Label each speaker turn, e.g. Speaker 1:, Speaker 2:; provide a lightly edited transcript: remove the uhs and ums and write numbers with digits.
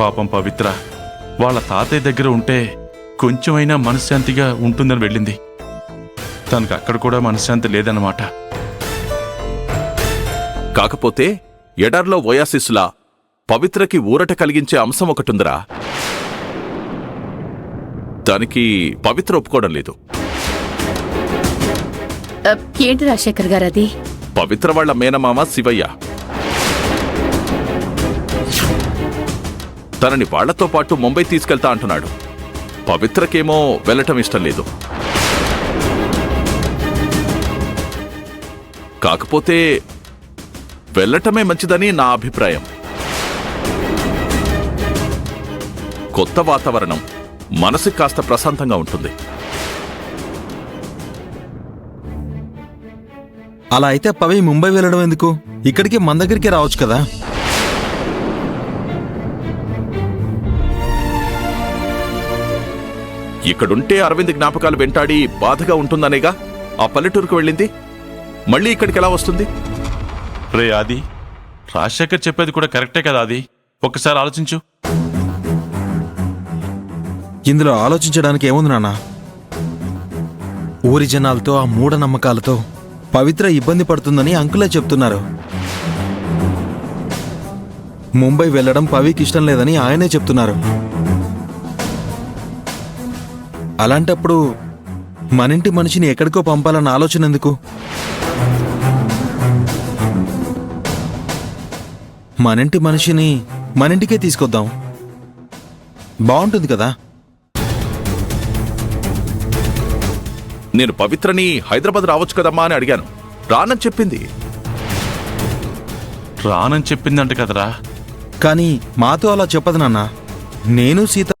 Speaker 1: పాపం పవిత్ర వాళ్ళ తాతయ్య దగ్గర ఉంటే కొంచెమైనా మనశ్శాంతిగా ఉంటుందని వెళ్ళింది. తనకు అక్కడ కూడా మనశ్శాంతి లేదన్నమాట.
Speaker 2: కాకపోతే ఎడార్లో ఓయాసిస్లా పవిత్రకి ఊరట కలిగించే అంశం ఒకటుందిరా. దానికి పవిత్ర ఒప్పుకోవడం లేదు.
Speaker 3: ఏంటి రాజశేఖర్ గారు అది?
Speaker 2: పవిత్ర వాళ్ల మేనమామ శివయ్య తనని వాళ్లతో పాటు ముంబై తీసుకెళ్తా అంటున్నాడు. పవిత్రకేమో వెళ్లటం ఇష్టం లేదు. కాకపోతే వెళ్లటమే మంచిదని నా అభిప్రాయం. కొత్త వాతావరణం మనసుకి కాస్త ప్రశాంతంగా ఉంటుంది.
Speaker 4: అలా అయితే పవి ముంబై వెళ్ళడం ఎందుకు? ఇక్కడికి మన దగ్గరికి రావచ్చు కదా.
Speaker 2: ఇక్కడుంటే అరవింద్ జ్ఞాపకాలు వెంటాడి బాధగా ఉంటుందనేగా ఆ పల్లెటూరుకు వెళ్ళింది. మళ్ళీ ఇక్కడికి ఎలా వస్తుంది?
Speaker 1: రే ఆది, రాజశేఖర్ చెప్పేది కూడా కరెక్టే కదా. అది ఒక్కసారి ఆలోచించు.
Speaker 4: ఇందులో ఆలోచించడానికి ఏముంది నాన్న? ఊరి జనాలతో ఆ మూఢనమ్మకాలతో పవిత్ర ఇబ్బంది పడుతుందని అంకులే చెప్తున్నారు. ముంబై వెళ్ళడం పవికి ఇష్టం లేదని ఆయనే చెప్తున్నారు. అలాంటప్పుడు మనింటి మనిషిని ఎక్కడికో పంపాలన్న ఆలోచన ఎందుకు? మనింటి మనిషిని మనింటికే తీసుకొద్దాం, బాగుంటుంది కదా.
Speaker 2: నేను పవిత్రని హైదరాబాద్ రావచ్చు కదమ్మా అని అడిగాను. రానని చెప్పింది.
Speaker 1: రానని చెప్పిందంట కదరా.
Speaker 4: కానీ మాతో అలా చెప్పదు నాన్న. నేను సీత